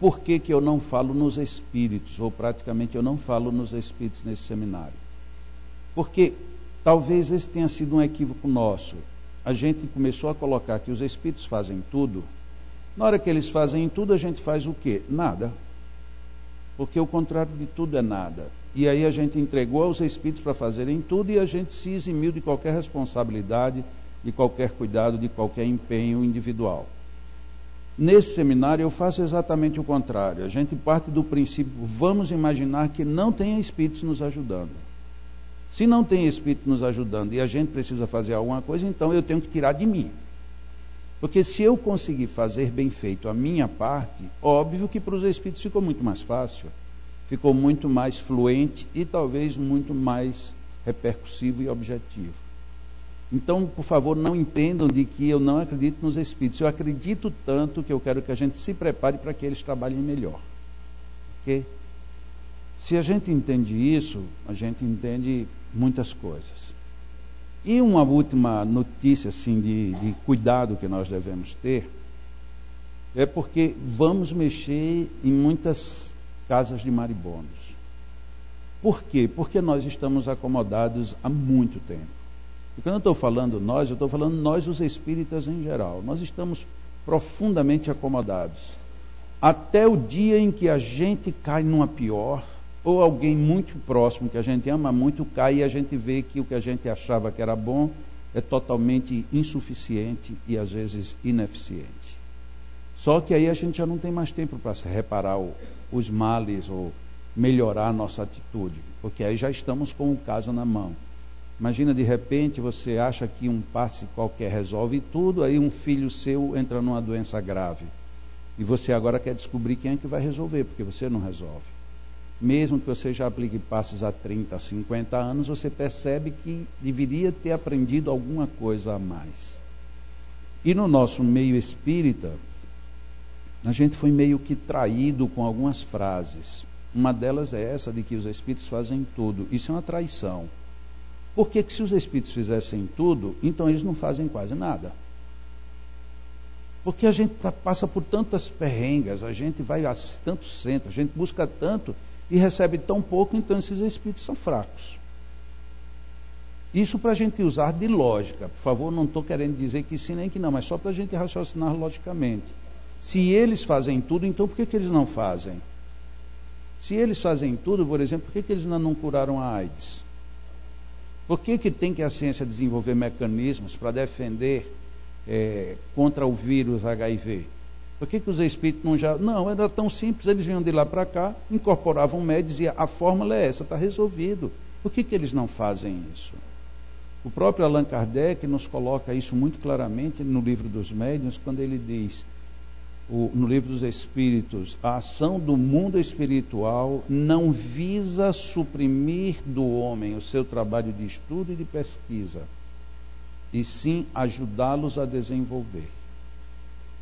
por que que eu não falo nos espíritos, ou praticamente eu não falo nos espíritos nesse seminário? Porque talvez esse tenha sido um equívoco nosso. A gente começou a colocar que os espíritos fazem tudo. Na hora que eles fazem tudo, a gente faz o quê? Nada. Porque o contrário de tudo é nada. E aí a gente entregou aos espíritos para fazerem tudo e a gente se eximiu de qualquer responsabilidade, de qualquer cuidado, de qualquer empenho individual. Nesse seminário eu faço exatamente o contrário. A gente parte do princípio, vamos imaginar que não tenha espíritos nos ajudando. Se não tem espírito nos ajudando e a gente precisa fazer alguma coisa, então eu tenho que tirar de mim. Porque se eu conseguir fazer bem feito a minha parte, óbvio que para os espíritos ficou muito mais fácil, ficou muito mais fluente e talvez muito mais repercussivo e objetivo. Então, por favor, não entendam de que eu não acredito nos espíritos. Eu acredito tanto que eu quero que a gente se prepare para que eles trabalhem melhor. Ok? Se a gente entende isso, a gente entende muitas coisas. E uma última notícia assim, de cuidado que nós devemos ter, é porque vamos mexer em muitas casas de maribondos. Por quê? Porque nós estamos acomodados há muito tempo. E quando eu estou falando nós, eu estou falando nós os espíritas em geral. Nós estamos profundamente acomodados. Até o dia em que a gente cai numa pior, ou alguém muito próximo que a gente ama muito cai e a gente vê que o que a gente achava que era bom é totalmente insuficiente e às vezes ineficiente. Só que aí a gente já não tem mais tempo para reparar os males ou melhorar a nossa atitude, porque aí já estamos com o caso na mão. Imagina, de repente, você acha que um passe qualquer resolve tudo, aí um filho seu entra numa doença grave. E você agora quer descobrir quem é que vai resolver, porque você não resolve. Mesmo que você já aplique passes há 30, 50 anos, você percebe que deveria ter aprendido alguma coisa a mais. E no nosso meio espírita, a gente foi meio que traído com algumas frases. Uma delas é essa de que os espíritos fazem tudo. Isso é uma traição. Porque que se os espíritos fizessem tudo, então eles não fazem quase nada. Porque a gente passa por tantas perrengas, a gente vai a tantos centros, a gente busca tanto e recebe tão pouco, então esses espíritos são fracos. Isso para a gente usar de lógica. Por favor, não estou querendo dizer que sim nem que não, mas só para a gente raciocinar logicamente. Se eles fazem tudo, então por que eles não fazem? Se eles fazem tudo, por exemplo, por que eles ainda não curaram a AIDS? Por que tem que a ciência desenvolver mecanismos para defender contra o vírus HIV? Por que os espíritos não já... Não, era tão simples, eles vinham de lá para cá, incorporavam médios e diziam, a fórmula é essa, está resolvido. Por que eles não fazem isso? O próprio Allan Kardec nos coloca isso muito claramente no livro dos médiuns, quando ele diz, no livro dos espíritos, a ação do mundo espiritual não visa suprimir do homem o seu trabalho de estudo e de pesquisa, e sim ajudá-los a desenvolver.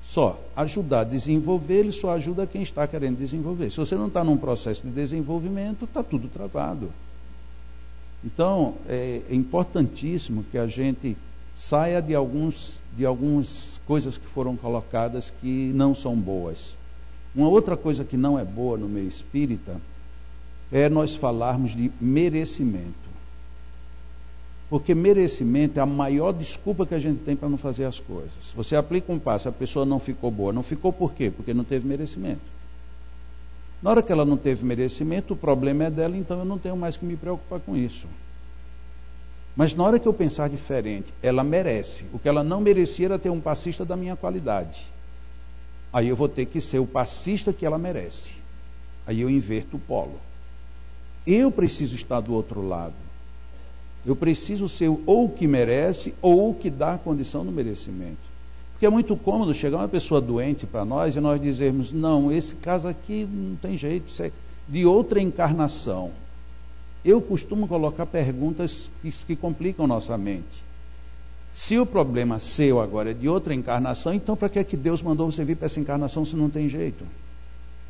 Só ajudar a desenvolver, ele só ajuda quem está querendo desenvolver. Se você não está num processo de desenvolvimento, está tudo travado. Então, é importantíssimo que a gente saia de algumas coisas que foram colocadas que não são boas. Uma outra coisa que não é boa no meio espírita é nós falarmos de merecimento. Porque merecimento é a maior desculpa que a gente tem para não fazer as coisas. Você aplica um passe, a pessoa não ficou boa. Não ficou por quê? Porque não teve merecimento. Na hora que ela não teve merecimento, o problema é dela, então eu não tenho mais que me preocupar com isso. Mas na hora que eu pensar diferente, ela merece. O que ela não merecia era ter um passista da minha qualidade. Aí eu vou ter que ser o passista que ela merece. Aí eu inverto o polo. Eu preciso estar do outro lado. Eu preciso ser ou o que merece ou o que dá a condição do merecimento. Porque é muito cômodo chegar uma pessoa doente para nós e nós dizermos, não, esse caso aqui não tem jeito, isso é de outra encarnação. Eu costumo colocar perguntas que complicam nossa mente. Se o problema seu agora é de outra encarnação, então para que é que Deus mandou você vir para essa encarnação se não tem jeito?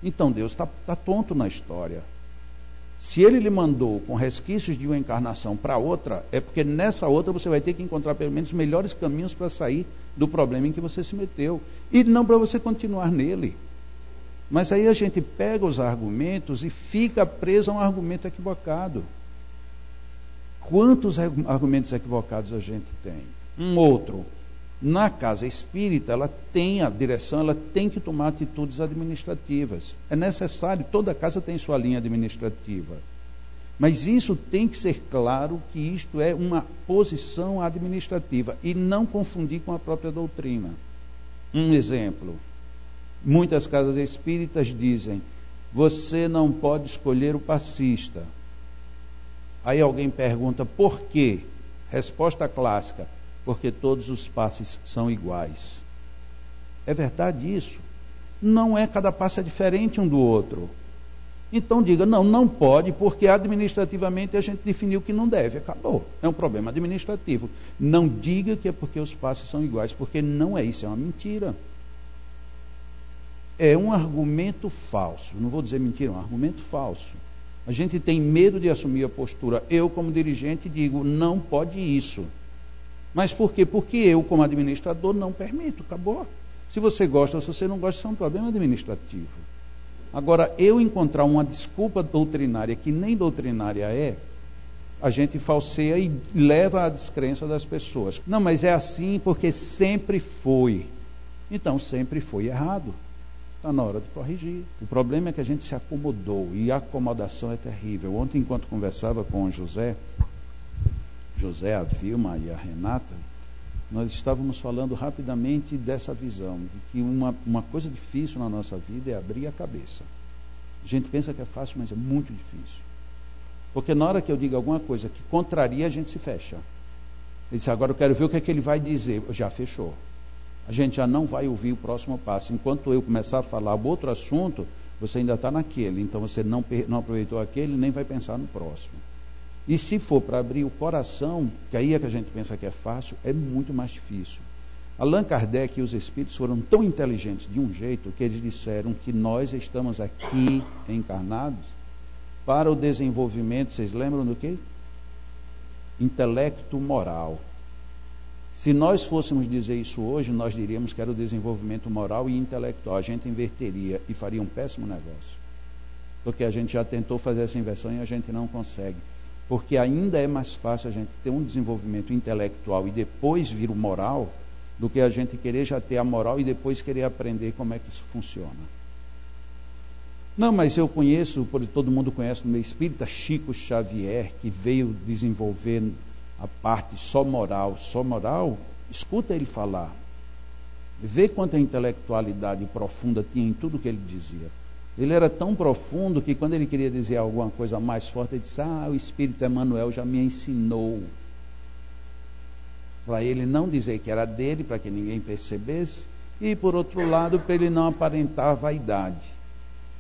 Então Deus está tonto na história. Se Ele lhe mandou com resquícios de uma encarnação para outra, é porque nessa outra você vai ter que encontrar pelo menos melhores caminhos para sair do problema em que você se meteu. E não para você continuar nele. Mas aí a gente pega os argumentos e fica preso a um argumento equivocado. Quantos argumentos equivocados a gente tem? Um outro. Na casa espírita, ela tem a direção, ela tem que tomar atitudes administrativas. É necessário, toda casa tem sua linha administrativa. Mas isso tem que ser claro que isto é uma posição administrativa e não confundir com a própria doutrina. Um exemplo. Muitas casas espíritas dizem: você não pode escolher o passista. Aí alguém pergunta: por quê? Resposta clássica: porque todos os passes são iguais. É verdade isso? Não é, cada passe é diferente um do outro. Então diga: não pode, porque administrativamente a gente definiu que não deve. Acabou. É um problema administrativo. Não diga que é porque os passes são iguais, porque não é isso, é uma mentira. É um argumento falso. Não vou dizer mentira, é um argumento falso. A gente tem medo de assumir a postura. Eu, como dirigente, digo: não pode isso. Mas por quê? Porque eu, como administrador, não permito. Acabou. Se você gosta ou se você não gosta, isso é um problema administrativo. Agora, eu encontrar uma desculpa doutrinária que nem doutrinária é, a gente falseia e leva à descrença das pessoas. Não, mas é assim porque sempre foi. Então, sempre foi errado. Está na hora de corrigir. O problema é que a gente se acomodou, e a acomodação é terrível. Ontem, enquanto conversava com o José, a Vilma e a Renata, nós estávamos falando rapidamente dessa visão, de que uma coisa difícil na nossa vida é abrir a cabeça. A gente pensa que é fácil, mas é muito difícil. Porque na hora que eu digo alguma coisa que contraria, a gente se fecha. Ele disse: agora eu quero ver o que é que ele vai dizer. Já fechou. A gente já não vai ouvir o próximo passo. Enquanto eu começar a falar outro assunto, você ainda está naquele. Então você não aproveitou aquele, nem vai pensar no próximo. E se for para abrir o coração, que aí é que a gente pensa que é fácil, é muito mais difícil. Allan Kardec e os espíritos foram tão inteligentes de um jeito que eles disseram que nós estamos aqui encarnados para o desenvolvimento, vocês lembram do quê? Intelecto moral. Se nós fôssemos dizer isso hoje, nós diríamos que era o desenvolvimento moral e intelectual. A gente inverteria e faria um péssimo negócio. Porque a gente já tentou fazer essa inversão e a gente não consegue. Porque ainda é mais fácil a gente ter um desenvolvimento intelectual e depois vir o moral, do que a gente querer já ter a moral e depois querer aprender como é que isso funciona. Não, mas eu conheço, todo mundo conhece no meio espírita, Chico Xavier, que veio desenvolver a parte só moral. Escuta ele falar. Vê quanta intelectualidade profunda tinha em tudo que ele dizia. Ele era tão profundo que quando ele queria dizer alguma coisa mais forte, ele disse: o Espírito Emmanuel já me ensinou. Para ele não dizer que era dele, para que ninguém percebesse, e por outro lado, para ele não aparentar vaidade.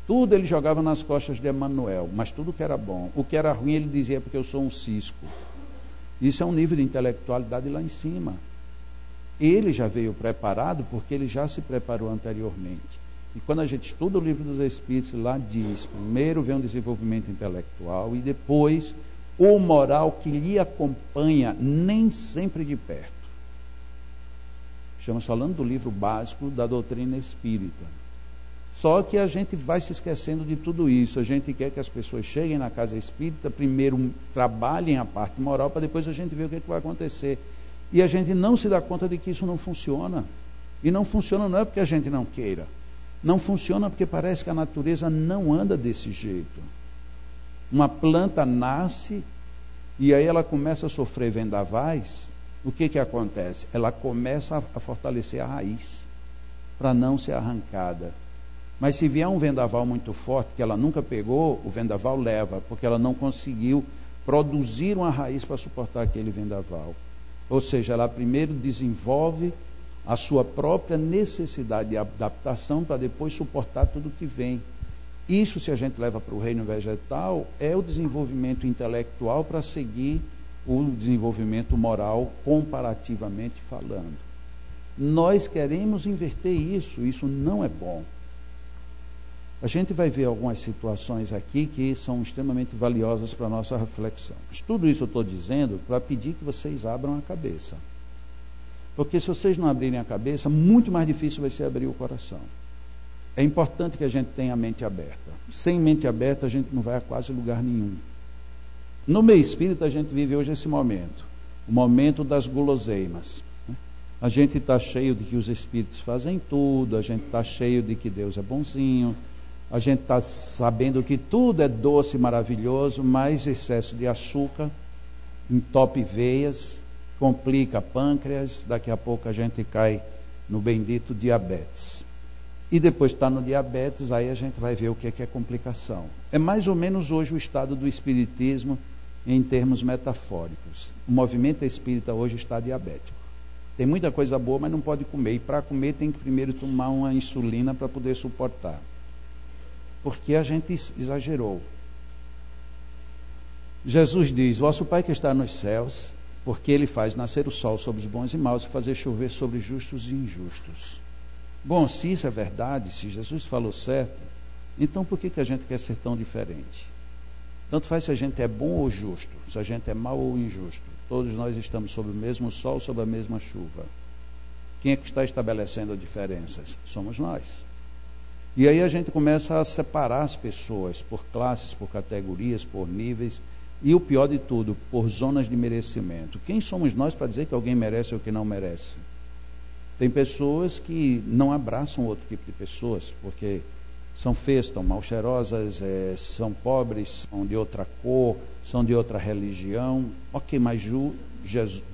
Tudo ele jogava nas costas de Emmanuel, mas tudo que era bom. O que era ruim ele dizia: porque eu sou um cisco. Isso é um nível de intelectualidade lá em cima. Ele já veio preparado porque ele já se preparou anteriormente. E quando a gente estuda o livro dos Espíritos, lá diz: primeiro vem um desenvolvimento intelectual e depois o moral que lhe acompanha, nem sempre de perto. Estamos falando do livro básico da doutrina espírita. Só que a gente vai se esquecendo de tudo isso. A gente quer que as pessoas cheguem na casa espírita, primeiro trabalhem a parte moral, para depois a gente ver o que vai acontecer. E a gente não se dá conta de que isso não funciona. E não funciona não é porque a gente não queira. Não funciona porque parece que a natureza não anda desse jeito. Uma planta nasce e aí ela começa a sofrer vendavais. O que acontece? Ela começa a fortalecer a raiz para não ser arrancada. Mas se vier um vendaval muito forte que ela nunca pegou, o vendaval leva, porque ela não conseguiu produzir uma raiz para suportar aquele vendaval. Ou seja, ela primeiro desenvolve a sua própria necessidade de adaptação para depois suportar tudo que vem. Isso, se a gente leva para o reino vegetal, é o desenvolvimento intelectual para seguir o desenvolvimento moral, comparativamente falando. Nós queremos inverter isso não é bom. A gente vai ver algumas situações aqui que são extremamente valiosas para a nossa reflexão. Mas tudo isso eu estou dizendo para pedir que vocês abram a cabeça. Porque se vocês não abrirem a cabeça, muito mais difícil vai ser abrir o coração. é importante que a gente tenha a mente aberta. Sem mente aberta, a gente não vai a quase lugar nenhum. No meio espírita, a gente vive hoje esse momento, o momento das guloseimas. A gente está cheio de que os espíritos fazem tudo, a gente está cheio de que Deus é bonzinho, a gente está sabendo que tudo é doce e maravilhoso, mas excesso de açúcar entope veias, complica pâncreas, daqui a pouco a gente cai no bendito diabetes. E depois está no diabetes, aí a gente vai ver o que é complicação. É mais ou menos hoje o estado do espiritismo em termos metafóricos. O movimento espírita hoje está diabético. Tem muita coisa boa, mas não pode comer. E para comer tem que primeiro tomar uma insulina para poder suportar. Porque a gente exagerou. Jesus diz: vosso Pai que está nos céus, porque Ele faz nascer o sol sobre os bons e maus e fazer chover sobre justos e injustos. Bom, se isso é verdade, se Jesus falou certo, então por que a gente quer ser tão diferente? Tanto faz se a gente é bom ou justo, se a gente é mau ou injusto. Todos nós estamos sob o mesmo sol, sob a mesma chuva. Quem é que está estabelecendo as diferenças? Somos nós. E aí a gente começa a separar as pessoas por classes, por categorias, por níveis, e o pior de tudo, por zonas de merecimento. Quem somos nós para dizer que alguém merece ou que não merece? Tem pessoas que não abraçam outro tipo de pessoas, porque são feias, estão mal cheirosas, são pobres, são de outra cor, são de outra religião. Ok, mas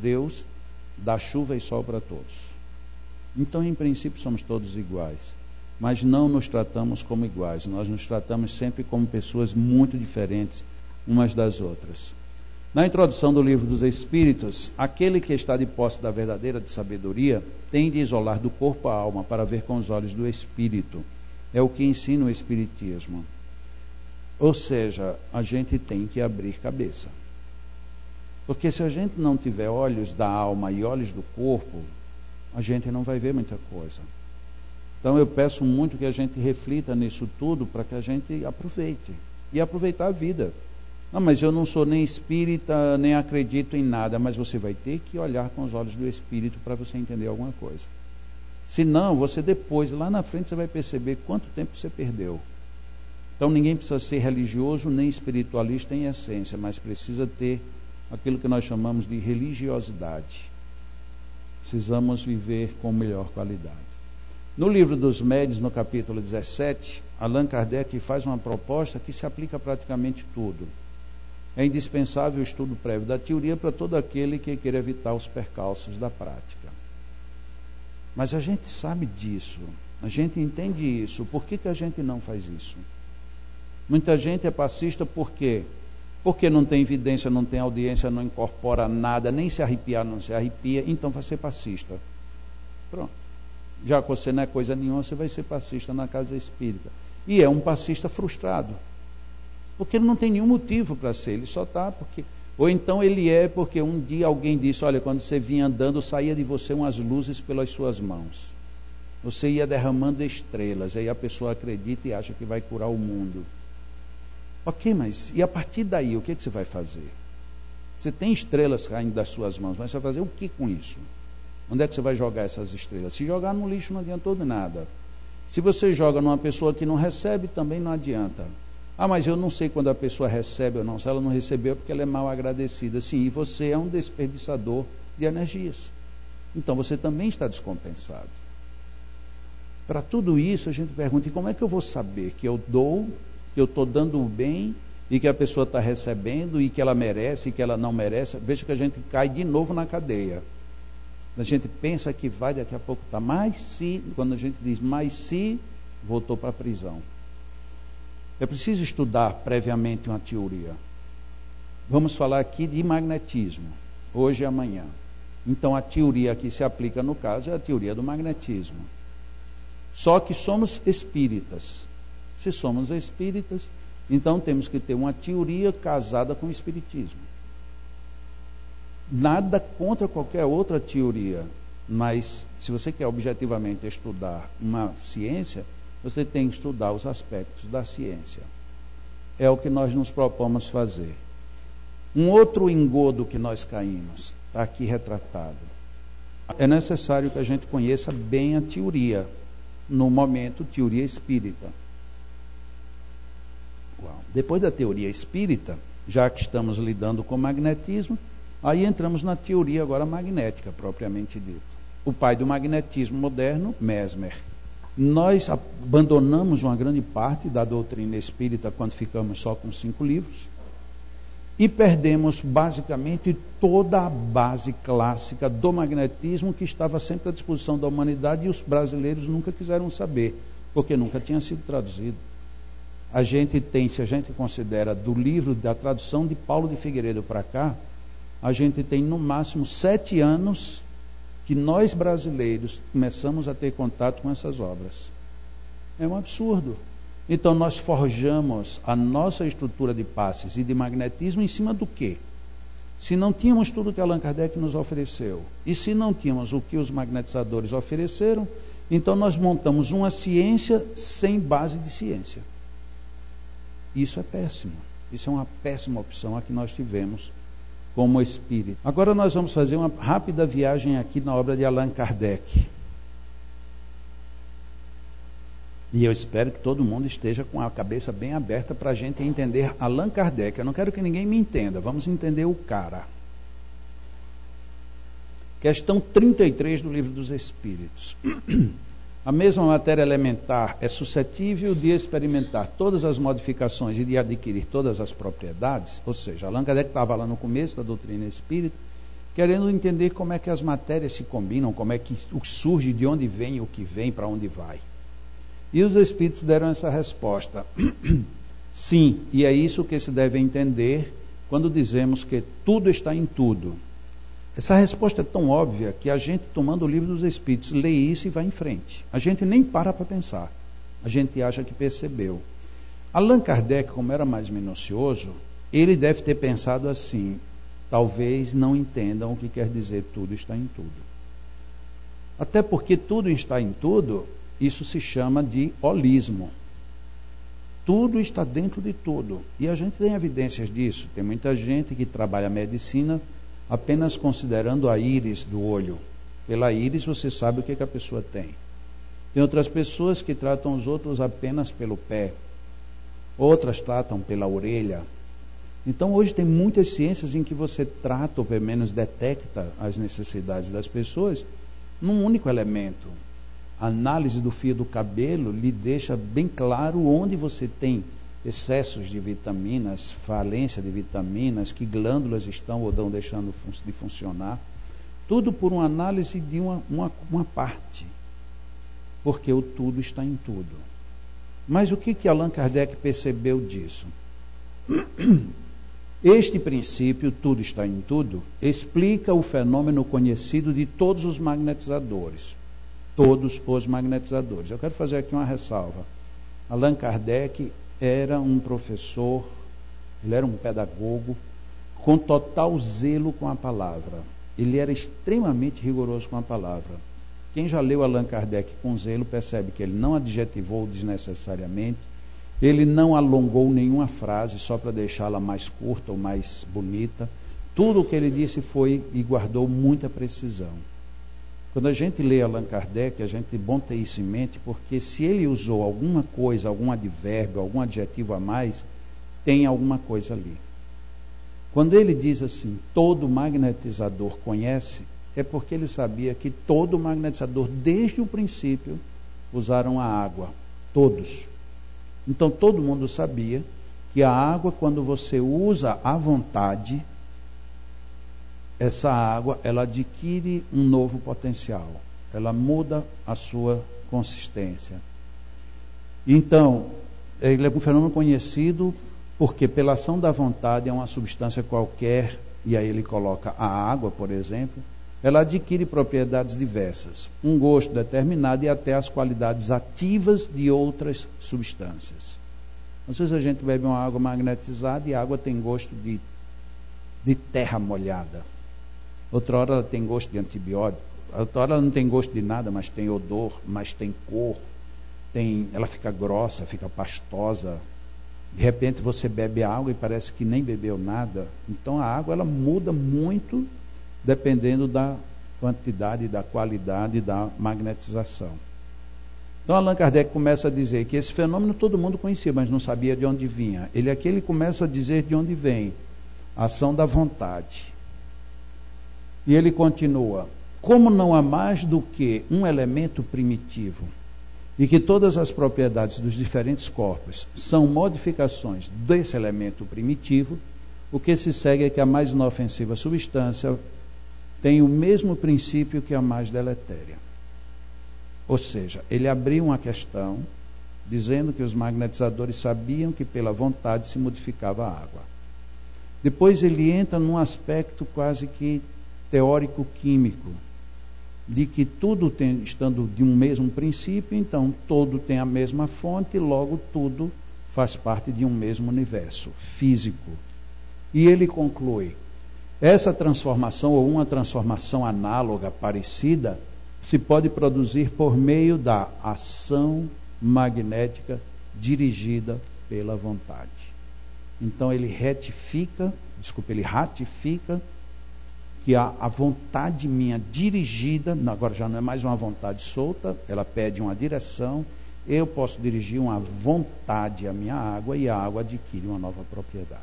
Deus dá chuva e sol para todos. Então, em princípio, somos todos iguais. Mas não nos tratamos como iguais. Nós nos tratamos sempre como pessoas muito diferentes umas das outras. Na introdução do livro dos Espíritos, aquele que está de posse da verdadeira de sabedoria tem de isolar do corpo a alma para ver com os olhos do Espírito. É o que ensina o Espiritismo. Ou seja, a gente tem que abrir cabeça. Porque se a gente não tiver olhos da alma e olhos do corpo, a gente não vai ver muita coisa. Então eu peço muito que a gente reflita nisso tudo para que a gente aproveite. E aproveitar a vida. Não, mas eu não sou nem espírita, nem acredito em nada. Mas você vai ter que olhar com os olhos do Espírito para você entender alguma coisa. Senão, você depois, lá na frente, você vai perceber quanto tempo você perdeu. Então ninguém precisa ser religioso nem espiritualista em essência, mas precisa ter aquilo que nós chamamos de religiosidade. Precisamos viver com melhor qualidade. No livro dos Médiuns, no capítulo 17, Allan Kardec faz uma proposta que se aplica a praticamente tudo. É indispensável o estudo prévio da teoria para todo aquele que queira evitar os percalços da prática. Mas a gente sabe disso, a gente entende isso. Por que a gente não faz isso? Muita gente é passista por quê? Porque não tem evidência, não tem audiência, não incorpora nada, nem se arrepiar não se arrepia, então vai ser passista. Pronto. Já que você não é coisa nenhuma, você vai ser passista na casa espírita. E é um passista frustrado. Porque ele não tem nenhum motivo para ser, ele só está porque... Ou então ele é porque um dia alguém disse, olha, quando você vinha andando, saía de você umas luzes pelas suas mãos. Você ia derramando estrelas, aí a pessoa acredita e acha que vai curar o mundo. Ok, mas e a partir daí, o que você vai fazer? Você tem estrelas caindo das suas mãos, mas você vai fazer o que com isso? Onde é que você vai jogar essas estrelas? Se jogar no lixo não adiantou de nada. Se você joga numa pessoa que não recebe, também não adianta. Ah, mas eu não sei quando a pessoa recebe ou não. Se ela não recebeu é porque ela é mal agradecida. Sim, e você é um desperdiçador de energias. Então você também está descompensado. Para tudo isso a gente pergunta, e como é que eu vou saber que eu dou, que eu estou dando o bem, e que a pessoa está recebendo, e que ela merece, e que ela não merece? Veja que a gente cai de novo na cadeia. A gente pensa que vai, daqui a pouco está. Mas se, quando a gente diz mas se, voltou para a prisão. É preciso estudar previamente uma teoria. Vamos falar aqui de magnetismo, hoje e amanhã. Então a teoria que se aplica no caso é a teoria do magnetismo. Só que somos espíritas. Se somos espíritas, então temos que ter uma teoria casada com o espiritismo. Nada contra qualquer outra teoria, mas se você quer objetivamente estudar uma ciência, você tem que estudar os aspectos da ciência. É o que nós nos propomos fazer. Um outro engodo que nós caímos, está aqui retratado. É necessário que a gente conheça bem a teoria. no momento, teoria espírita. Depois da teoria espírita, já que estamos lidando com magnetismo, aí entramos na teoria agora magnética, propriamente dito. O pai do magnetismo moderno, Mesmer. Nós abandonamos uma grande parte da doutrina espírita quando ficamos só com 5 livros e perdemos basicamente toda a base clássica do magnetismo que estava sempre à disposição da humanidade e os brasileiros nunca quiseram saber, porque nunca tinha sido traduzido. A gente tem, se a gente considera do livro da tradução de Paulo de Figueiredo para cá, a gente tem no máximo 7 anos que nós brasileiros começamos a ter contato com essas obras. É um absurdo. Então nós forjamos a nossa estrutura de passes e de magnetismo em cima do quê? Se não tínhamos tudo que Allan Kardec nos ofereceu, e se não tínhamos o que os magnetizadores ofereceram, então nós montamos uma ciência sem base de ciência. Isso é péssimo. Isso é uma péssima opção a que nós tivemos como espírito. Agora nós vamos fazer uma rápida viagem aqui na obra de Allan Kardec. E eu espero que todo mundo esteja com a cabeça bem aberta para a gente entender Allan Kardec. Eu não quero que ninguém me entenda, vamos entender o cara. Questão 33 do Livro dos Espíritos. A mesma matéria elementar é suscetível de experimentar todas as modificações e de adquirir todas as propriedades? Ou seja, Allan Kardec estava lá no começo da doutrina espírita, querendo entender como é que as matérias se combinam, como é que o que surge, de onde vem, o que vem, para onde vai. E os espíritos deram essa resposta. Sim, e é isso que se deve entender quando dizemos que tudo está em tudo. Essa resposta é tão óbvia que a gente, tomando o Livro dos Espíritos, lê isso e vai em frente. A gente nem para pensar. A gente acha que percebeu. Allan Kardec, como era mais minucioso, ele deve ter pensado assim: talvez não entendam o que quer dizer tudo está em tudo. Até porque tudo está em tudo, isso se chama de holismo. Tudo está dentro de tudo. E a gente tem evidências disso. Tem muita gente que trabalha a medicina apenas considerando a íris do olho. Pela íris você sabe o que a pessoa tem. Tem outras pessoas que tratam os outros apenas pelo pé. Outras tratam pela orelha. Então hoje tem muitas ciências em que você trata, ou pelo menos detecta as necessidades das pessoas num único elemento. A análise do fio do cabelo lhe deixa bem claro onde você tem excessos de vitaminas, falência de vitaminas, que glândulas estão ou não deixando de funcionar. Tudo por uma análise de uma parte. Porque o tudo está em tudo. Mas o que Allan Kardec percebeu disso? Este princípio, tudo está em tudo, explica o fenômeno conhecido de todos os magnetizadores. Todos os magnetizadores. Eu quero fazer aqui uma ressalva. Allan Kardec era um professor, ele era um pedagogo, com total zelo com a palavra. Ele era extremamente rigoroso com a palavra. Quem já leu Allan Kardec com zelo percebe que ele não adjetivou desnecessariamente, ele não alongou nenhuma frase só para deixá-la mais curta ou mais bonita. Tudo o que ele disse foi e guardou muita precisão. Quando a gente lê Allan Kardec, a gente tem bom ter isso em mente, porque se ele usou alguma coisa, algum advérbio, algum adjetivo a mais, tem alguma coisa ali. Quando ele diz assim, todo magnetizador conhece, é porque ele sabia que todo magnetizador, desde o princípio, usaram a água. Todos. Então todo mundo sabia que a água, quando você usa à vontade, essa água, ela adquire um novo potencial. Ela muda a sua consistência. Então, ele é um fenômeno conhecido porque pela ação da vontade é uma substância qualquer, e aí ele coloca a água, por exemplo, ela adquire propriedades diversas, um gosto determinado e até as qualidades ativas de outras substâncias. Às vezes a gente bebe uma água magnetizada e a água tem gosto de terra molhada. Outra hora ela tem gosto de antibiótico, outra hora ela não tem gosto de nada, mas tem odor, mas tem cor, ela fica grossa, fica pastosa. De repente você bebe água e parece que nem bebeu nada. Então a água ela muda muito dependendo da quantidade, da qualidade da magnetização. Então Allan Kardec começa a dizer que esse fenômeno todo mundo conhecia, mas não sabia de onde vinha. Aqui ele começa a dizer de onde vem. A ação da vontade. E ele continua: como não há mais do que um elemento primitivo, e que todas as propriedades dos diferentes corpos são modificações desse elemento primitivo, o que se segue é que a mais inofensiva substância tem o mesmo princípio que a mais deletéria. Ou seja, ele abriu uma questão dizendo que os magnetizadores sabiam que pela vontade se modificava a água. Depois ele entra num aspecto quase que teórico-químico, de que tudo estando de um mesmo princípio, então todo tem a mesma fonte, logo tudo faz parte de um mesmo universo físico. E ele conclui: essa transformação, ou uma transformação análoga, parecida, se pode produzir por meio da ação magnética dirigida pela vontade. Então ele ratifica que a vontade minha dirigida, agora já não é mais uma vontade solta, ela pede uma direção, eu posso dirigir uma vontade à minha água e a água adquire uma nova propriedade.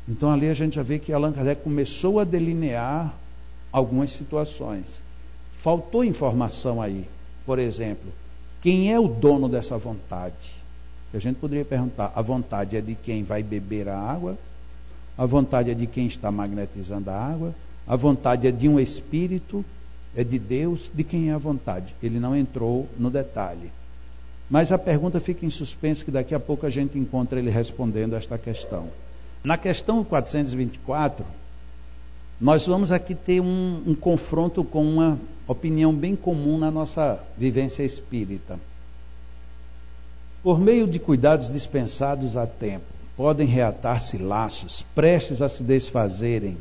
Então ali a gente já vê que Allan Kardec começou a delinear algumas situações. Faltou informação aí. Por exemplo, quem é o dono dessa vontade? A gente poderia perguntar: a vontade é de quem vai beber a água? A vontade é de quem está magnetizando a água? A vontade é de um espírito? É de Deus? De quem é a vontade? Ele não entrou no detalhe. Mas a pergunta fica em suspense, que daqui a pouco a gente encontra ele respondendo esta questão. Na questão 424, nós vamos aqui ter um confronto com uma opinião bem comum na nossa vivência espírita. Por meio de cuidados dispensados a tempo, podem reatar-se laços, prestes a se desfazerem,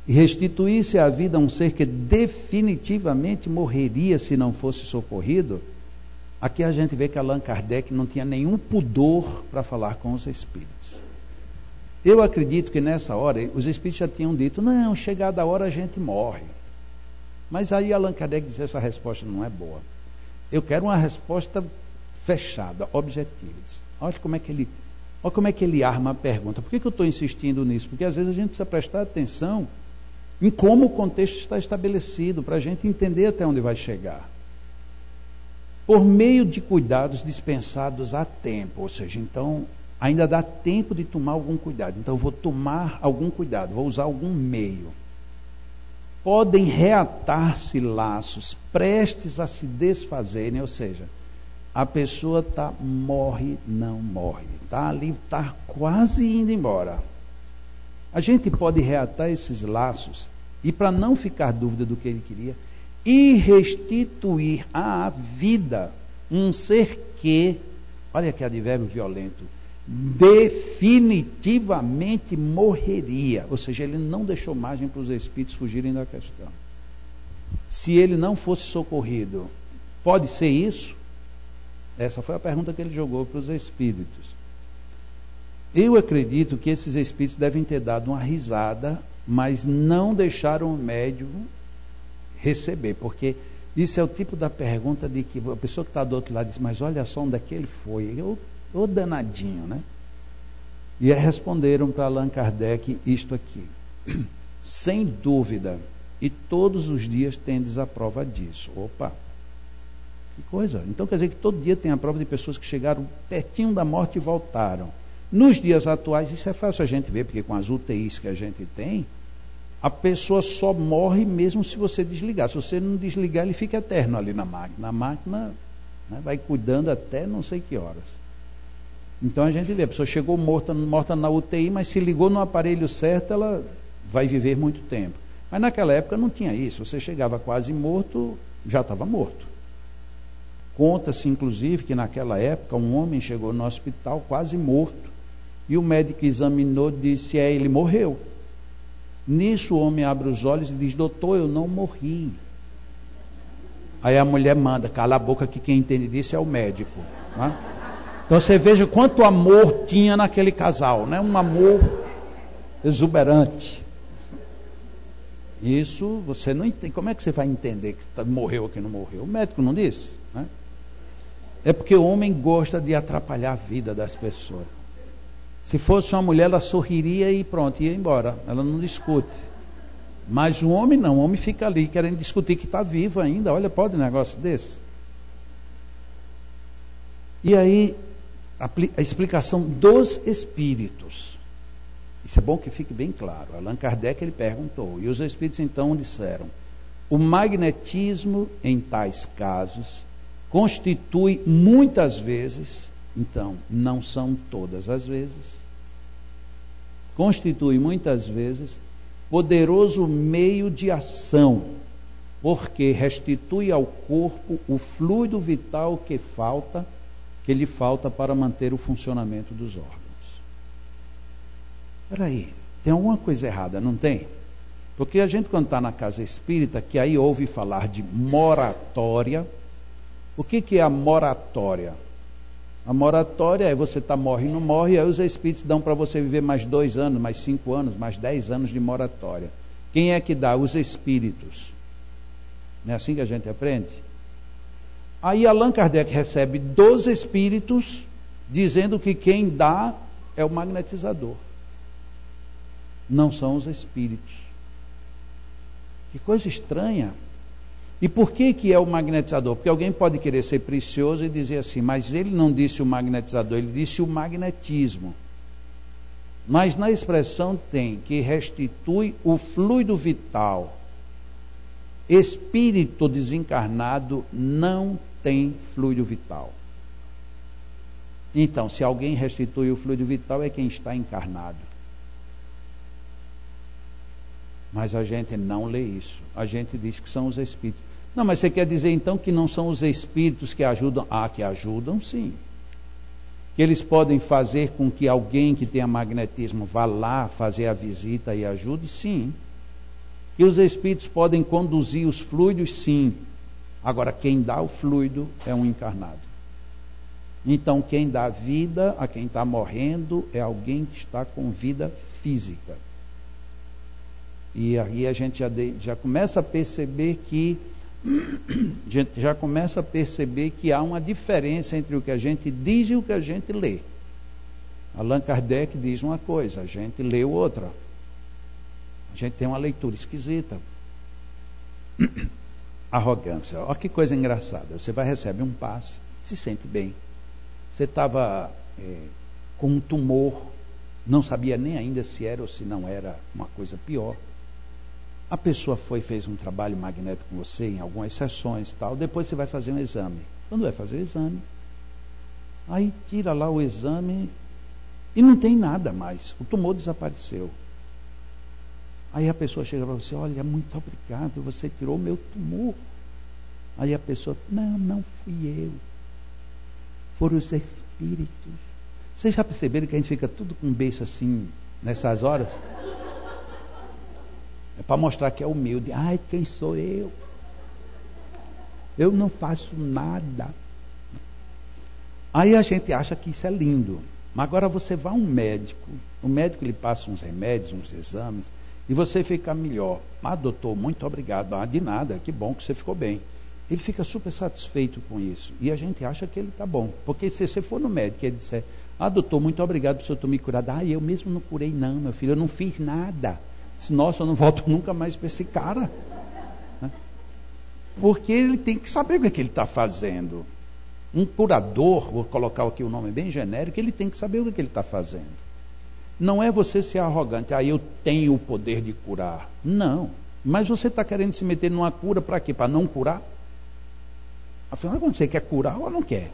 e restituir-se à vida um ser que definitivamente morreria se não fosse socorrido. Aqui a gente vê que Allan Kardec não tinha nenhum pudor para falar com os espíritos. Eu acredito que nessa hora os espíritos já tinham dito: não, chegada a hora a gente morre. Mas aí Allan Kardec disse: essa resposta não é boa. Eu quero uma resposta fechada, objetiva. Olha como é que ele arma a pergunta. Por que eu estou insistindo nisso? Porque às vezes a gente precisa prestar atenção em como o contexto está estabelecido, para a gente entender até onde vai chegar. Por meio de cuidados dispensados a tempo, ou seja, então ainda dá tempo de tomar algum cuidado. Então eu vou tomar algum cuidado, vou usar algum meio. Podem reatar-se laços prestes a se desfazerem, ou seja, a pessoa morre, não morre, está ali, está quase indo embora. A gente pode reatar esses laços e, para não ficar dúvida do que ele queria, e restituir à vida um ser que, olha que advérbio violento, definitivamente morreria. Ou seja, ele não deixou margem para os espíritos fugirem da questão. Se ele não fosse socorrido, pode ser isso? Essa foi a pergunta que ele jogou para os espíritos. Eu acredito que esses espíritos devem ter dado uma risada, mas não deixaram o médium receber, porque isso é o tipo da pergunta de que a pessoa que está do outro lado diz: mas olha só onde é que ele foi, ô danadinho, né? E aí responderam para Allan Kardec isto aqui: sem dúvida, e todos os dias tendes a prova disso. Opa, que coisa! Então quer dizer que todo dia tem a prova de pessoas que chegaram pertinho da morte e voltaram. Nos dias atuais isso é fácil a gente ver, porque com as UTIs que a gente tem, a pessoa só morre mesmo se você desligar. Se você não desligar, ele fica eterno ali na máquina. A máquina, né, vai cuidando até não sei que horas. Então a gente vê, a pessoa chegou morta na UTI, mas se ligou no aparelho certo, ela vai viver muito tempo. Mas naquela época não tinha isso. Você chegava quase morto, já estava morto. Conta-se inclusive que naquela época um homem chegou no hospital quase morto, e o médico examinou e disse: ele morreu. Nisso o homem abre os olhos e diz: doutor, eu não morri. Aí a mulher manda: cala a boca, que quem entende disso é o médico, né? Então você veja quanto amor tinha naquele casal, né? Um amor exuberante. Isso você não entende. Como é que você vai entender que morreu ou que não morreu? O médico não disse, né? É porque o homem gosta de atrapalhar a vida das pessoas. Se fosse uma mulher, ela sorriria e pronto, ia embora. Ela não discute. Mas o homem não, o homem fica ali querendo discutir que está vivo ainda. Olha, pode um negócio desse? E aí, a explicação dos espíritos. Isso é bom que fique bem claro. Allan Kardec ele perguntou, e os espíritos então disseram: o magnetismo em tais casos constitui muitas vezes, então não são todas as vezes, constitui muitas vezes poderoso meio de ação, porque restitui ao corpo o fluido vital que lhe falta para manter o funcionamento dos órgãos. Espera aí, tem alguma coisa errada, não tem? Porque a gente, quando está na casa espírita, que aí ouve falar de moratória. O que é a moratória? A moratória é você morre e não morre, e aí os espíritos dão para você viver mais 2 anos, mais 5 anos, mais 10 anos de moratória. Quem é que dá? Os espíritos. Não é assim que a gente aprende? Aí Allan Kardec recebe 12 espíritos dizendo que quem dá é o magnetizador. Não são os espíritos. Que coisa estranha. E por que é o magnetizador? Porque alguém pode querer ser precioso e dizer assim, mas ele não disse o magnetizador, ele disse o magnetismo. Mas na expressão tem que restitui o fluido vital. Espírito desencarnado não tem fluido vital. Então, se alguém restitui o fluido vital, é quem está encarnado. Mas a gente não lê isso. A gente diz que são os espíritos. Não, mas você quer dizer então que não são os espíritos que ajudam? Ah, que ajudam sim. Que eles podem fazer com que alguém que tenha magnetismo vá lá fazer a visita e ajude? Sim. Que os espíritos podem conduzir os fluidos? Sim. Agora, quem dá o fluido é um encarnado. Então, quem dá vida a quem está morrendo é alguém que está com vida física. E aí a gente já começa a perceber que há uma diferença entre o que a gente diz e o que a gente lê. Allan Kardec diz uma coisa, a gente lê outra. A gente tem uma leitura esquisita. Arrogância. Olha que coisa engraçada. Você vai receber um passe, se sente bem. Você estava com um tumor, não sabia nem ainda se era ou se não era uma coisa pior. A pessoa fez um trabalho magnético com você em algumas sessões e tal. Depois você vai fazer um exame. Quando vai fazer o exame, aí tira lá o exame e não tem nada mais. O tumor desapareceu. Aí a pessoa chega para você, olha, muito obrigado, você tirou meu tumor. Aí a pessoa, não fui eu. Foram os espíritos. Vocês já perceberam que a gente fica tudo com um beijo assim, nessas horas? É para mostrar que é humilde. Ai, quem sou eu? Eu não faço nada. Aí a gente acha que isso é lindo. Mas agora você vai a um médico. O médico lhe passa uns remédios, uns exames, e você fica melhor. Ah, doutor, muito obrigado. Ah, de nada, que bom que você ficou bem. Ele fica super satisfeito com isso. E a gente acha que ele está bom. Porque se você for no médico e ele disser, ah, doutor, muito obrigado por o senhor ter me curado. Ah, eu mesmo não curei não, meu filho, eu não fiz nada. Nossa, eu não volto nunca mais para esse cara. Porque ele tem que saber o que ele está fazendo. Um curador, vou colocar aqui o nome bem genérico, ele tem que saber o que ele está fazendo. Não é você ser arrogante, eu tenho o poder de curar. Não, mas você está querendo se meter numa cura para quê? Para não curar? Afinal, quando você quer curar ou não quer?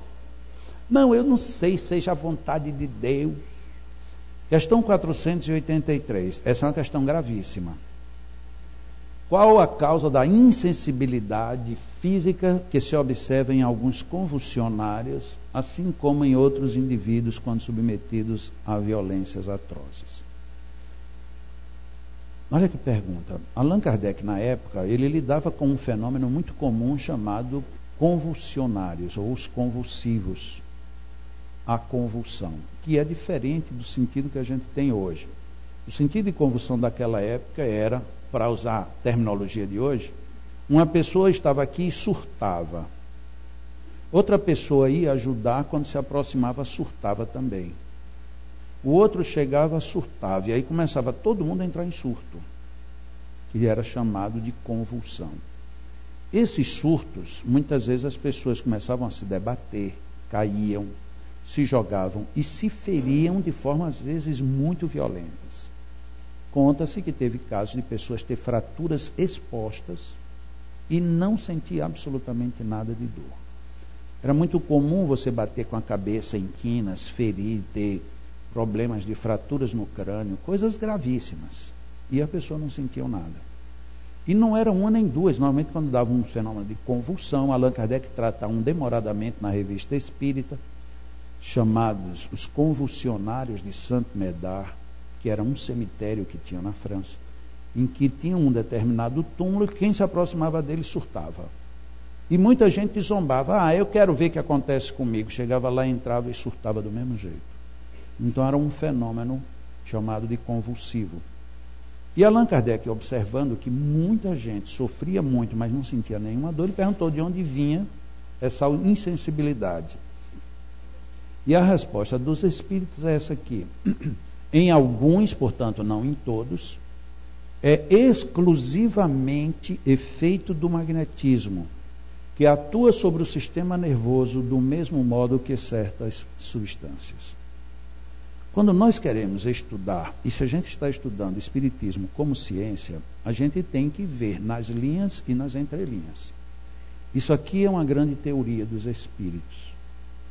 Não, eu não sei, seja a vontade de Deus. Questão 483, essa é uma questão gravíssima. Qual a causa da insensibilidade física que se observa em alguns convulsionários, assim como em outros indivíduos quando submetidos a violências atrozes? Olha que pergunta. Allan Kardec, na época, ele lidava com um fenômeno muito comum chamado convulsionários, ou os convulsivos. A convulsão, que é diferente do sentido que a gente tem hoje. O sentido de convulsão daquela época era, para usar a terminologia de hoje, uma pessoa estava aqui e surtava. Outra pessoa ia ajudar, quando se aproximava, surtava também. O outro chegava, surtava, e aí começava todo mundo a entrar em surto, que era chamado de convulsão. Esses surtos, muitas vezes as pessoas começavam a se debater, caíam, se jogavam e se feriam de forma, às vezes, muito violentas. Conta-se que teve casos de pessoas ter fraturas expostas e não sentir absolutamente nada de dor. Era muito comum você bater com a cabeça em quinas, ferir, ter problemas de fraturas no crânio, coisas gravíssimas. E a pessoa não sentia nada. E não era uma nem duas. Normalmente, quando dava um fenômeno de convulsão, Allan Kardec trata demoradamente na Revista Espírita, chamados os convulsionários de Saint-Médard, que era um cemitério que tinha na França, em que tinha um determinado túmulo e quem se aproximava dele surtava. E muita gente zombava: eu quero ver o que acontece comigo. Chegava lá, entrava e surtava do mesmo jeito. Então era um fenômeno chamado de convulsivo. E Allan Kardec, observando que muita gente sofria muito, mas não sentia nenhuma dor, ele perguntou de onde vinha essa insensibilidade. E a resposta dos espíritos é essa aqui. Em alguns, portanto não em todos, é exclusivamente efeito do magnetismo, que atua sobre o sistema nervoso do mesmo modo que certas substâncias. Quando nós queremos estudar, e se a gente está estudando o Espiritismo como ciência, a gente tem que ver nas linhas e nas entrelinhas. Isso aqui é uma grande teoria dos espíritos.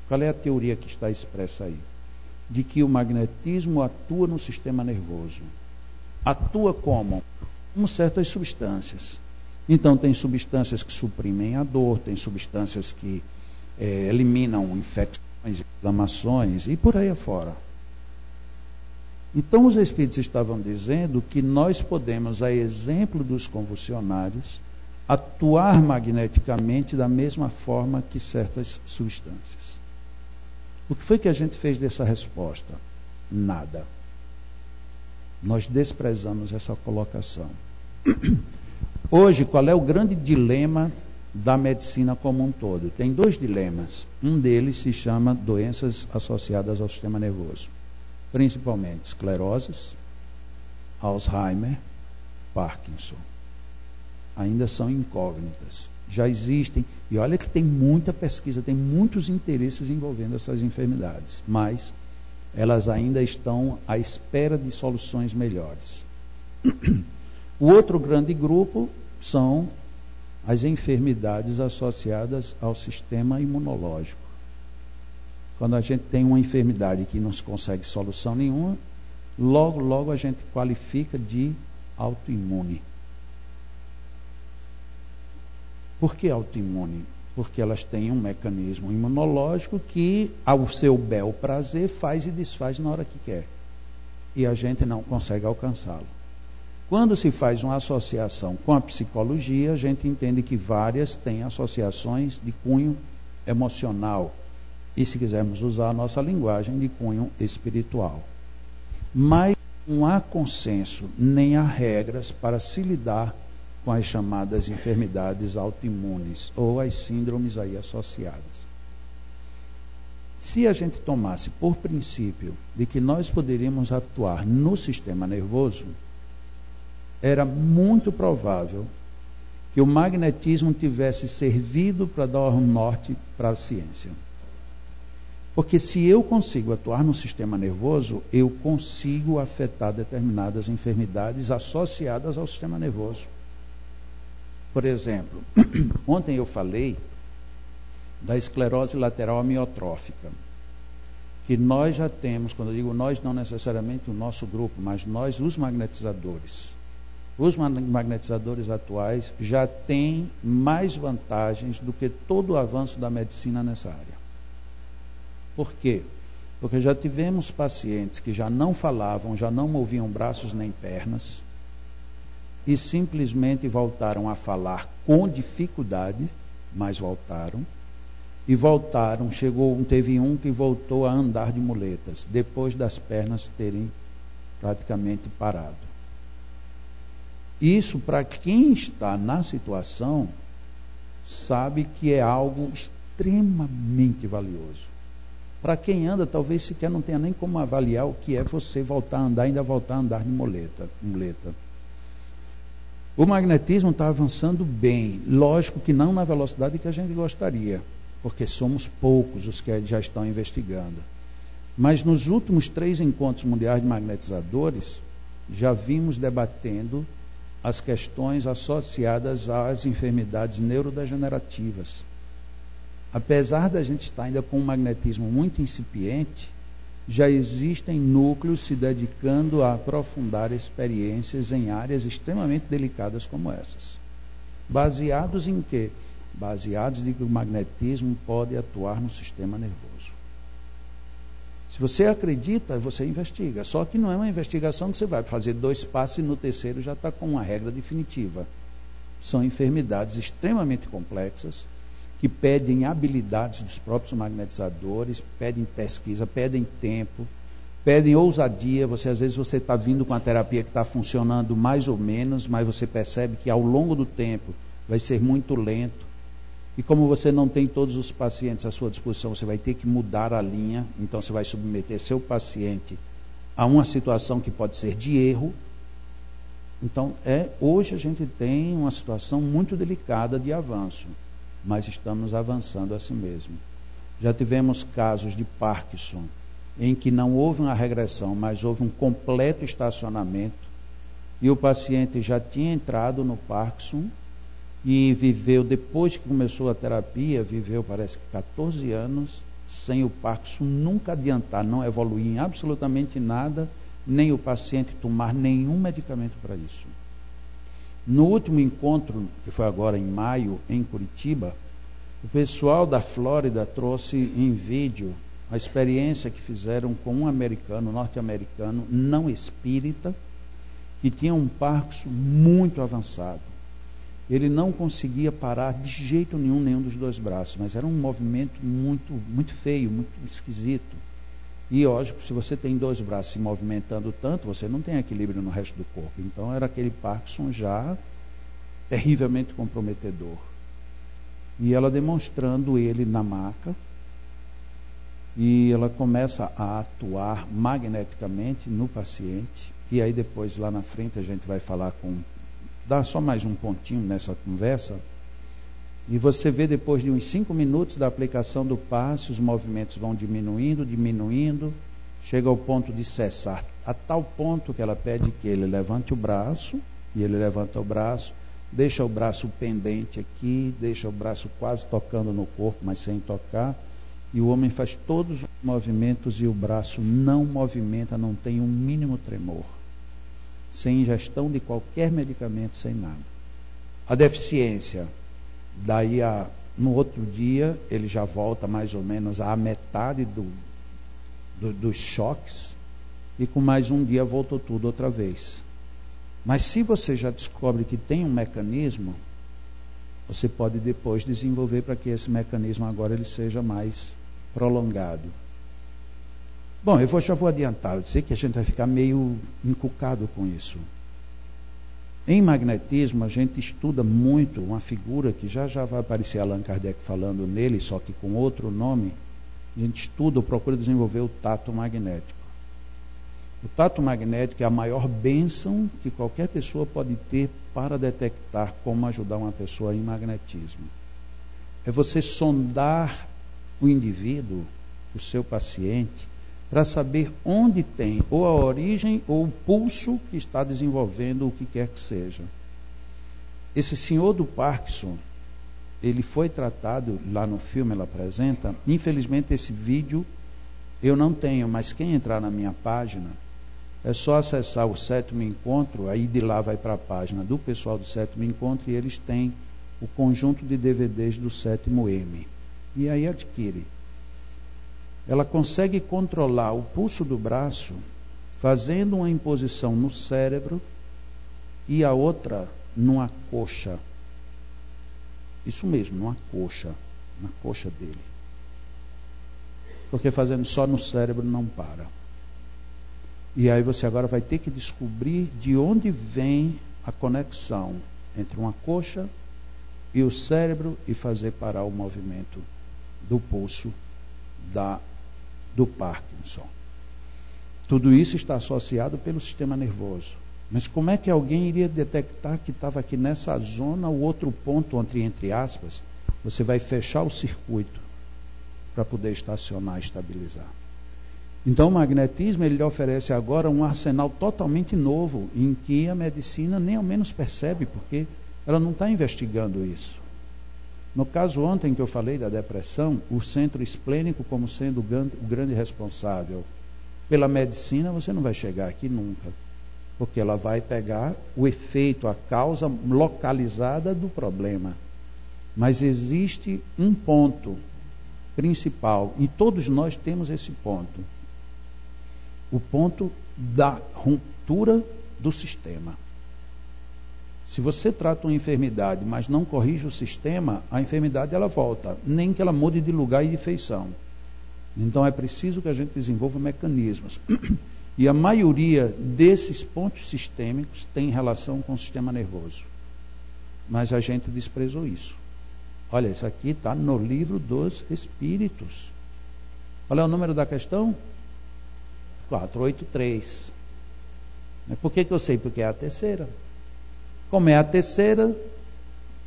Qual é a teoria que está expressa aí? De que o magnetismo atua no sistema nervoso. Atua como? Como certas substâncias. Então tem substâncias que suprimem a dor, tem substâncias que eliminam infecções, inflamações e por aí afora. Então os espíritos estavam dizendo que nós podemos, a exemplo dos convulsionários, atuar magneticamente da mesma forma que certas substâncias. O que foi que a gente fez dessa resposta? Nada. Nós desprezamos essa colocação. Hoje, qual é o grande dilema da medicina como um todo? Tem dois dilemas. Um deles se chama doenças associadas ao sistema nervoso. Principalmente escleroses, Alzheimer, Parkinson. Ainda são incógnitas. Já existem, e olha que tem muita pesquisa, tem muitos interesses envolvendo essas enfermidades, mas elas ainda estão à espera de soluções melhores. O outro grande grupo são as enfermidades associadas ao sistema imunológico. Quando a gente tem uma enfermidade que não se consegue solução nenhuma, logo a gente qualifica de autoimune. Por que autoimune? Porque elas têm um mecanismo imunológico que, ao seu bel prazer, faz e desfaz na hora que quer. E a gente não consegue alcançá-lo. Quando se faz uma associação com a psicologia, a gente entende que várias têm associações de cunho emocional. E, se quisermos usar a nossa linguagem, de cunho espiritual. Mas não há consenso, nem há regras para se lidar com as chamadas enfermidades autoimunes, ou as síndromes aí associadas. Se a gente tomasse por princípio de que nós poderíamos atuar no sistema nervoso, era muito provável que o magnetismo tivesse servido para dar um norte para a ciência. Porque se eu consigo atuar no sistema nervoso, eu consigo afetar determinadas enfermidades associadas ao sistema nervoso. Por exemplo, ontem eu falei da esclerose lateral amiotrófica, que nós já temos, quando eu digo nós, não necessariamente o nosso grupo, mas nós, os magnetizadores. Os magnetizadores atuais já têm mais vantagens do que todo o avanço da medicina nessa área. Por quê? Porque já tivemos pacientes que já não falavam, já não moviam braços nem pernas, e simplesmente voltaram a falar com dificuldade, mas voltaram, e voltaram, teve um que voltou a andar de muletas, depois das pernas terem praticamente parado. Isso, para quem está na situação, sabe que é algo extremamente extremamente valioso. Para quem anda, talvez sequer não tenha nem como avaliar o que é você voltar a andar, ainda voltar a andar de muleta. O magnetismo está avançando bem, lógico que não na velocidade que a gente gostaria, porque somos poucos os que já estão investigando. Mas nos últimos 3 encontros mundiais de magnetizadores, já vimos debatendo as questões associadas às enfermidades neurodegenerativas. Apesar da gente estar ainda com um magnetismo muito incipiente, já existem núcleos se dedicando a aprofundar experiências em áreas extremamente delicadas como essas. Baseados em quê? Baseados em que o magnetismo pode atuar no sistema nervoso. Se você acredita, você investiga. Só que não é uma investigação que você vai fazer 2 passos e no terceiro já está com uma regra definitiva. São enfermidades extremamente complexas, que pedem habilidades dos próprios magnetizadores, pedem pesquisa, pedem tempo, pedem ousadia. Às vezes você está vindo com a terapia que está funcionando mais ou menos, mas você percebe que ao longo do tempo vai ser muito lento. E como você não tem todos os pacientes à sua disposição, você vai ter que mudar a linha. Então você vai submeter seu paciente a uma situação que pode ser de erro. Então hoje a gente tem uma situação muito delicada de avanço, mas estamos avançando assim mesmo. Já tivemos casos de Parkinson, em que não houve uma regressão, mas houve um completo estacionamento, e o paciente já tinha entrado no Parkinson, e viveu, depois que começou a terapia, viveu parece que 14 anos, sem o Parkinson nunca adiantar, não evoluir em absolutamente nada, nem o paciente tomar nenhum medicamento para isso. No último encontro, que foi agora em maio, em Curitiba, o pessoal da Flórida trouxe em vídeo a experiência que fizeram com um americano, norte-americano, não espírita, que tinha um Parkinson muito avançado. Ele não conseguia parar de jeito nenhum dos 2 braços, mas era um movimento muito, muito feio, muito esquisito. E lógico, se você tem 2 braços se movimentando tanto, você não tem equilíbrio no resto do corpo. Então era aquele Parkinson já terrivelmente comprometedor. E ela demonstrando ele na maca, e ela começa a atuar magneticamente no paciente. E aí depois lá na frente a gente vai falar dá só mais um pontinho nessa conversa. E você vê depois de uns 5 minutos da aplicação do passe, os movimentos vão diminuindo, chega ao ponto de cessar, a tal ponto que ela pede que ele levante o braço, e ele levanta o braço, deixa o braço pendente aqui, deixa o braço quase tocando no corpo, mas sem tocar, e o homem faz todos os movimentos e o braço não movimenta, não tem um mínimo tremor, sem ingestão de qualquer medicamento, sem nada. A deficiência, daí no outro dia ele já volta mais ou menos à metade dos choques, e com mais um dia voltou tudo outra vez. Mas se você já descobre que tem um mecanismo, você pode depois desenvolver para que esse mecanismo agora ele seja mais prolongado. Bom, já vou adiantar, eu sei que a gente vai ficar meio encucado com isso. Em magnetismo, a gente estuda muito uma figura que já vai aparecer Allan Kardec falando nele, só que com outro nome. A gente estuda, procura desenvolver o tato magnético. O tato magnético é a maior bênção que qualquer pessoa pode ter para detectar como ajudar uma pessoa em magnetismo. É você sondar o indivíduo, o seu paciente, para saber onde tem ou a origem ou o pulso que está desenvolvendo o que quer que seja. Esse senhor do Parkinson, ele foi tratado, lá no filme ela apresenta, infelizmente esse vídeo eu não tenho, mas quem entrar na minha página, é só acessar o 7º encontro, aí de lá vai para a página do pessoal do 7º encontro, e eles têm o conjunto de DVDs do 7º M. E aí adquire. Ela consegue controlar o pulso do braço, fazendo uma imposição no cérebro e a outra numa coxa. Isso mesmo, numa coxa, na coxa dele. Porque fazendo só no cérebro não para. E aí você agora vai ter que descobrir de onde vem a conexão entre uma coxa e o cérebro e fazer parar o movimento do pulso do Parkinson. Tudo isso está associado pelo sistema nervoso. Mas como é que alguém iria detectar que estava aqui nessa zona, o outro ponto, entre aspas, você vai fechar o circuito para poder estacionar e estabilizar? Então o magnetismo ele lhe oferece agora um arsenal totalmente novo, em que a medicina nem ao menos percebe, porque ela não está investigando isso. No caso ontem que eu falei da depressão, o centro esplênico como sendo o grande responsável. Pela medicina você não vai chegar aqui nunca, porque ela vai pegar o efeito, a causa localizada do problema. Mas existe um ponto principal, e todos nós temos esse ponto. O ponto da ruptura do sistema. Se você trata uma enfermidade, mas não corrige o sistema, a enfermidade ela volta, nem que ela mude de lugar e de feição. Então é preciso que a gente desenvolva mecanismos. E a maioria desses pontos sistêmicos tem relação com o sistema nervoso. Mas a gente desprezou isso. Olha, isso aqui está no livro dos Espíritos. Qual é o número da questão? 483. Por que eu sei? Porque é a terceira. Como é a terceira,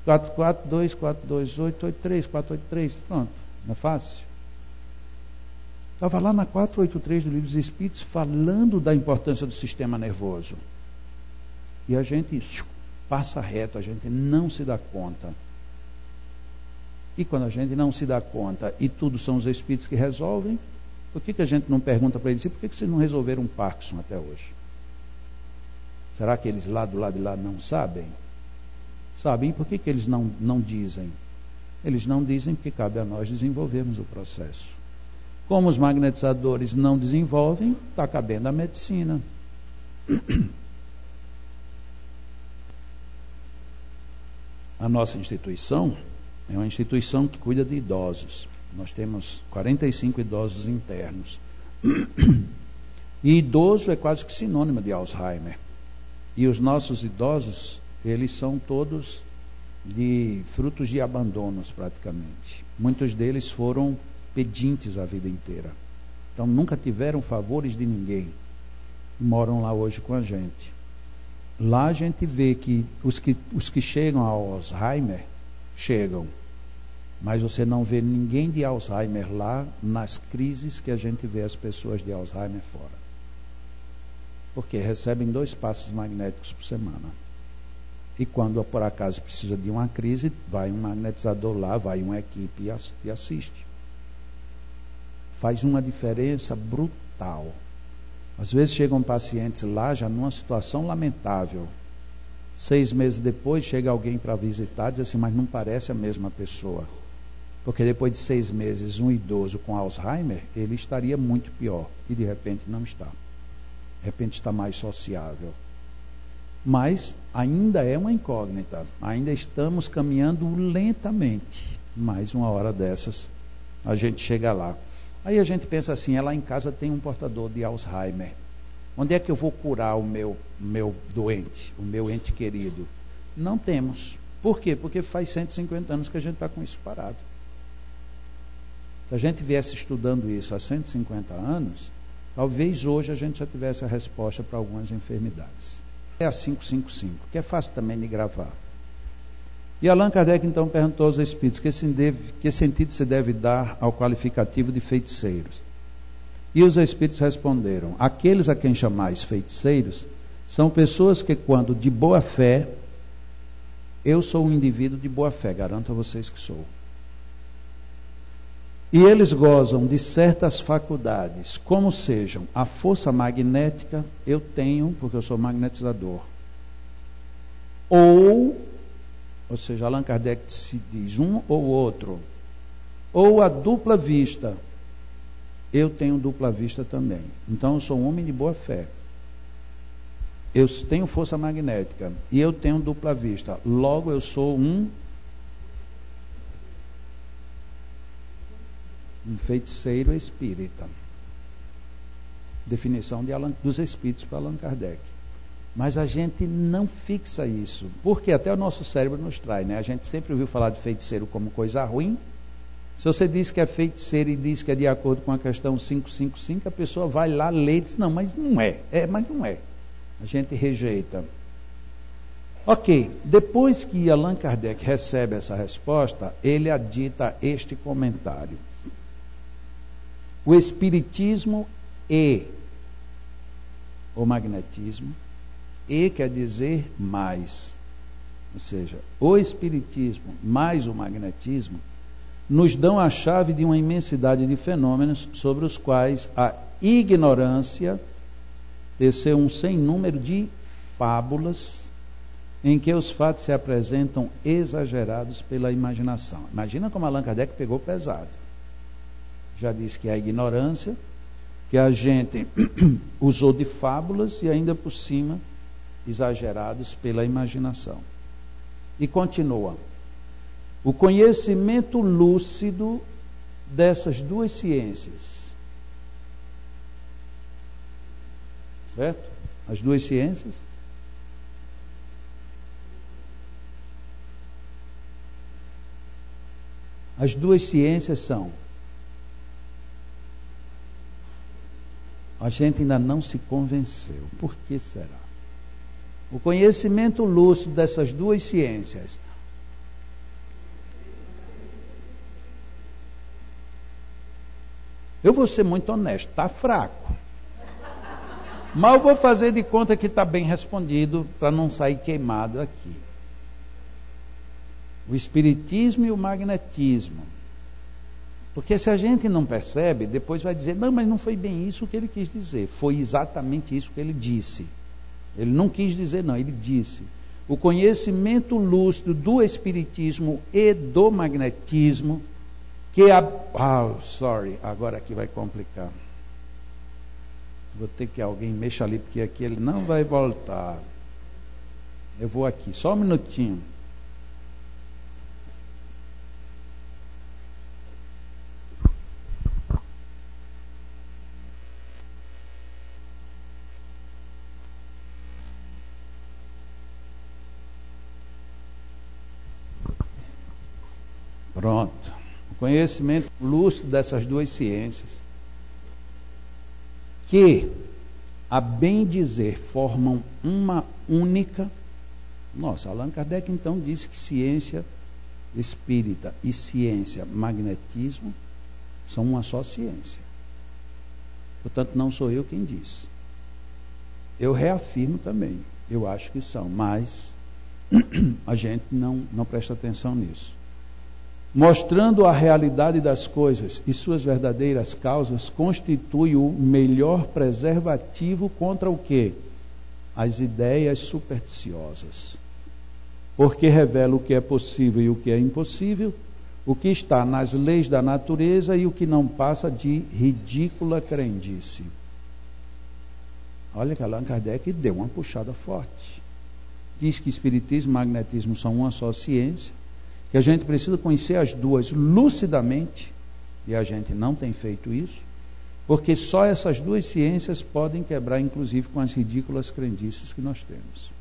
442, 428, 83, 483. Pronto, não é fácil? Estava lá na 483 do Livro dos Espíritos falando da importância do sistema nervoso. E a gente passa reto, a gente não se dá conta. E quando a gente não se dá conta e tudo são os Espíritos que resolvem, por que a gente não pergunta para eles, por que vocês não resolveram um Parkinson até hoje? Será que eles lá do lado de lá não sabem? Sabem, por que eles não dizem? Eles não dizem porque cabe a nós desenvolvermos o processo. Como os magnetizadores não desenvolvem, está cabendo a medicina. A nossa instituição é uma instituição que cuida de idosos. Nós temos 45 idosos internos. E idoso é quase que sinônimo de Alzheimer. E os nossos idosos, eles são todos frutos de abandonos praticamente. Muitos deles foram pedintes a vida inteira. Então nunca tiveram favores de ninguém. Moram lá hoje com a gente. Lá a gente vê que os que chegam ao Alzheimer, chegam. Mas você não vê ninguém de Alzheimer lá nas crises que a gente vê as pessoas de Alzheimer fora. Porque recebem 2 passes magnéticos por semana. E quando por acaso precisa de uma crise, vai um magnetizador lá, vai uma equipe e assiste. Faz uma diferença brutal. Às vezes chegam pacientes lá já numa situação lamentável. 6 meses depois chega alguém para visitar e diz assim, mas não parece a mesma pessoa. Porque depois de 6 meses, um idoso com Alzheimer, ele estaria muito pior. E de repente não está. De repente está mais sociável. Mas ainda é uma incógnita. Ainda estamos caminhando lentamente. Mas uma hora dessas, a gente chega lá. Aí a gente pensa assim, lá em casa tem um portador de Alzheimer. Onde é que eu vou curar o meu doente, o meu ente querido? Não temos. Por quê? Porque faz 150 anos que a gente está com isso parado. Se a gente viesse estudando isso há 150 anos, talvez hoje a gente já tivesse a resposta para algumas enfermidades. É a 555, que é fácil também de gravar. E Allan Kardec então perguntou aos espíritos que sentido se deve dar ao qualificativo de feiticeiros. E os espíritos responderam: aqueles a quem chamais feiticeiros são pessoas que, quando de boa fé, eu sou um indivíduo de boa fé, garanto a vocês que sou. E eles gozam de certas faculdades, como sejam a força magnética, eu tenho, porque eu sou magnetizador. Ou seja, Allan Kardec se diz um ou outro. Ou a dupla vista, eu tenho dupla vista também. Então eu sou um homem de boa fé. Eu tenho força magnética e eu tenho dupla vista. Logo eu sou um feiticeiro espírita. Definição dos espíritos para Allan Kardec. Mas a gente não fixa isso, porque até o nosso cérebro nos trai, né? A gente sempre ouviu falar de feiticeiro como coisa ruim, Se você diz que é feiticeiro e diz que é de acordo com a questão 555, a pessoa vai lá, lê e diz, não, mas não é. Mas não é. A gente rejeita. Ok, depois que Allan Kardec recebe essa resposta, ele adita este comentário. O espiritismo e o magnetismo, e quer dizer mais. Ou seja, o espiritismo mais o magnetismo nos dão a chave de uma imensidade de fenômenos sobre os quais a ignorância teceu um sem número de fábulas em que os fatos se apresentam exagerados pela imaginação. Imagina como Allan Kardec pegou pesado. Já disse que é a ignorância, que a gente usou de fábulas e ainda por cima exagerados pela imaginação. E continua. O conhecimento lúcido dessas duas ciências. Certo? As duas ciências. As duas ciências são. A gente ainda não se convenceu. Por que será? O conhecimento lúcido dessas duas ciências. Eu vou ser muito honesto, está fraco. Mas eu vou fazer de conta que está bem respondido para não sair queimado aqui. O espiritismo e o magnetismo. Porque se a gente não percebe, depois vai dizer, não, mas não foi bem isso que ele quis dizer. Foi exatamente isso que ele disse. Ele não quis dizer não, ele disse. O conhecimento lúcido do espiritismo e do magnetismo, que agora aqui vai complicar. Vou ter que alguém mexa ali, porque aqui ele não vai voltar. Eu vou aqui, só um minutinho. Pronto. O conhecimento lúcido dessas duas ciências, que, a bem dizer, formam uma única. Nossa, Allan Kardec então disse que ciência espírita e ciência magnetismo são uma só ciência. Portanto, não sou eu quem disse. Eu reafirmo também. Eu acho que são, mas a gente não presta atenção nisso. Mostrando a realidade das coisas e suas verdadeiras causas, constitui o melhor preservativo contra o quê? As ideias supersticiosas. Porque revela o que é possível e o que é impossível, o que está nas leis da natureza e o que não passa de ridícula crendice. Olha que Allan Kardec deu uma puxada forte. Diz que espiritismo e magnetismo são uma só ciência, que a gente precisa conhecer as duas lucidamente, e a gente não tem feito isso, porque só essas duas ciências podem quebrar, inclusive, com as ridículas crendices que nós temos.